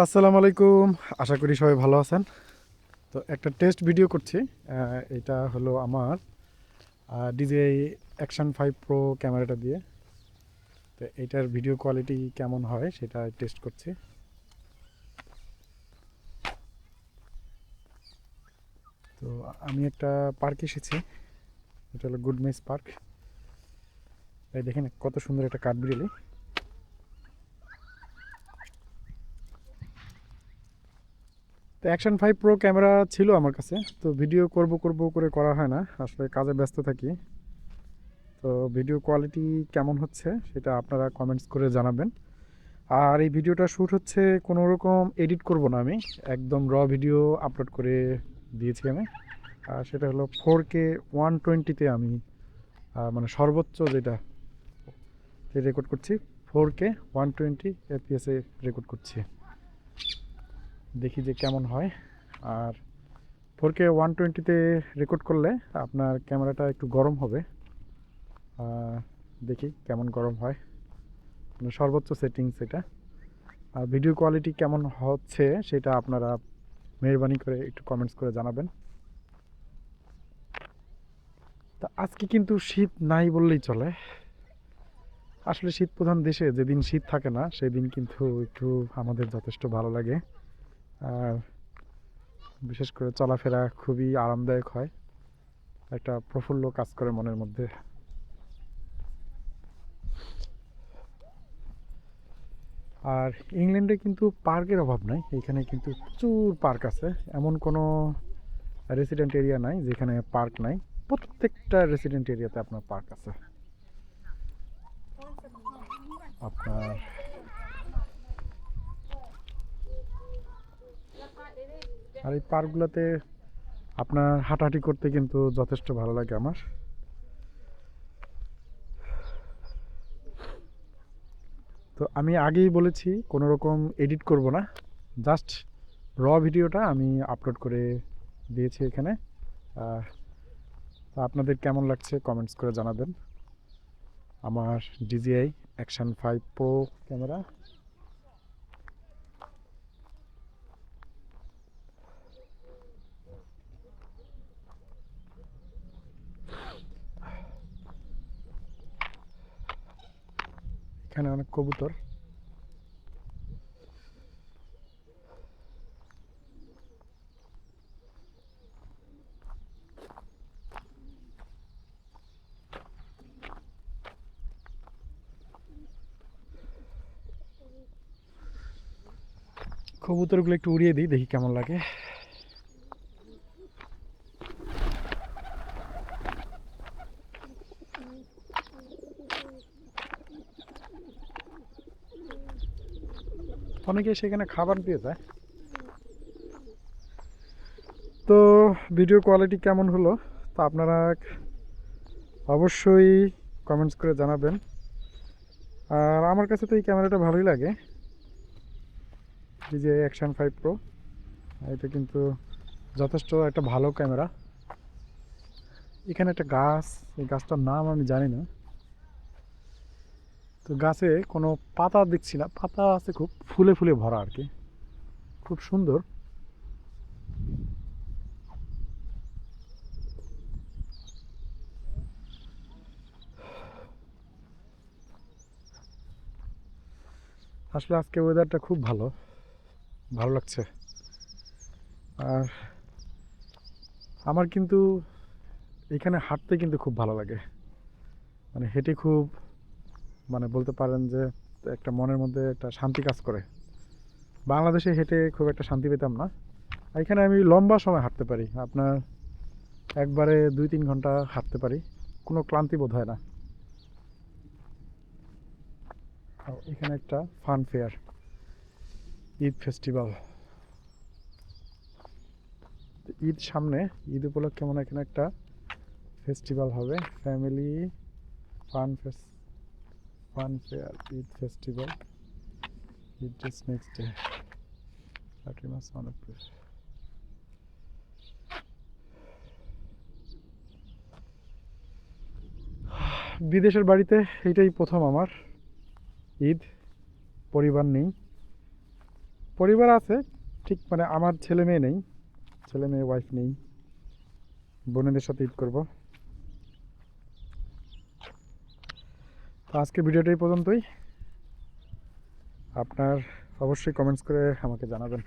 আসসালামু আলাইকুম। আশা করি সবাই ভালো আছেন। তো একটা টেস্ট ভিডিও করছি। এটা হলো আমার DJI অ্যাকশন 5 প্রো ক্যামেরাটা দিয়ে। তো এইটার ভিডিও কোয়ালিটি কেমন হয় সেটা টেস্ট করছি। তো আমি একটা পার্কে এসেছি। এটা হলো গুডমেস পার্ক। এই দেখেন কত সুন্দর একটা কাঠবিড়ালি। তো অ্যাকশন 5 প্রো ক্যামেরা ছিল আমার কাছে, তো ভিডিও করব করব করে করা হয় না, আসলে কাজে ব্যস্ত থাকি। তো ভিডিও কোয়ালিটি কেমন হচ্ছে সেটা আপনারা কমেন্টস করে জানাবেন। আর এই ভিডিওটা শ্যুট হচ্ছে, কোনো রকম এডিট করব না আমি, একদম ভিডিও আপলোড করে দিয়েছি আমি। আর সেটা হলো 4K 120-তে আমি মানে সর্বোচ্চ যেটা রেকর্ড করছি, 4K 120 FPS-এ রেকর্ড করছি। দেখি যে কেমন হয়। আর 4K 120-তে রেকর্ড করলে আপনার ক্যামেরাটা একটু গরম হবে। দেখি কেমন গরম হয়, মানে সর্বোচ্চ সেটিংস এটা। আর ভিডিও কোয়ালিটি কেমন হচ্ছে সেটা আপনারা মেহরবানি করে একটু কমেন্টস করে জানাবেন। তা আজকে কিন্তু শীত নাই বললেই চলে। আসলে শীত প্রধান দেশে যেদিন শীত থাকে না সেদিন কিন্তু একটু আমাদের যথেষ্ট ভালো লাগে। আর বিশেষ করে চলাফেরা খুবই আরামদায়ক হয়, একটা প্রফুল্ল কাজ করে মনের মধ্যে। আর ইংল্যান্ডে কিন্তু পার্কের অভাব নাই, এখানে কিন্তু প্রচুর পার্ক আছে। এমন কোনো রেসিডেন্ট এরিয়া নাই যেখানে পার্ক নাই। প্রত্যেকটা রেসিডেন্ট এরিয়াতে আপনার পার্ক আছে। আপনার আর এই পার্কগুলোতে আপনার হাঁটাহাঁটি করতে কিন্তু যথেষ্ট ভালো লাগে আমার। তো আমি আগেই বলেছি কোনো রকম এডিট করব না, জাস্ট ভিডিওটা আমি আপলোড করে দিয়েছি এখানে। তো আপনাদের কেমন লাগছে কমেন্টস করে জানাবেন। আমার DJI অ্যাকশন 5 প্রো ক্যামেরা। এখানে অনেক কবুতর। কবুতরগুলো একটু উড়িয়ে দিই, দেখি কেমন লাগে। অনেকে সেখানে খাবার দিয়ে যায়। তো ভিডিও কোয়ালিটি কেমন হলো তা আপনারা অবশ্যই কমেন্টস করে জানাবেন। আর আমার কাছে তো এই ক্যামেরাটা ভালোই লাগে, DJI অ্যাকশন 5 প্রো। এটা কিন্তু যথেষ্ট একটা ভালো ক্যামেরা। এখানে একটা গাছ, এই গাছটার নাম আমি জানি না। তো গাছে কোনো পাতা দেখছি না, পাতা আছে খুব ফুলে ফুলে ভরা আর কি, খুব সুন্দর। আসলে আজকে ওয়েদারটা খুব ভালো, ভালো লাগছে। আর আমার কিন্তু এখানে হাঁটতে কিন্তু খুব ভালো লাগে, মানে হেঁটে খুব, মানে বলতে পারেন যে একটা মনের মধ্যে একটা শান্তি কাজ করে। বাংলাদেশে হেঁটে খুব একটা শান্তি পেতাম না, এখানে আমি লম্বা সময় হাঁটতে পারি, আপনার একবারে 2-3 ঘন্টা হাঁটতে পারি, কোনো ক্লান্তি বোধ হয় না। এখানে একটা fun fair, Eid festival, Eid সামনে, ঈদ উপলক্ষে মনে হয় এখানে একটা ফেস্টিভ্যাল হবে, family fun fair Eid festival, Eid just next day 30 March 1 April. বিদেশের বাড়িতে এটাই প্রথম আমার ঈদ, পরিবার নেই। পরিবার আছে, ঠিক মানে আমার ছেলে মেয়ে নেই, ছেলে মেয়ে ওয়াইফ নেই, বোনেদের সাথে ঈদ করব। তো আজকে ভিডিওটা এই পর্যন্তই। আপনার অবশ্যই কমেন্টস করে আমাকে জানাবেন।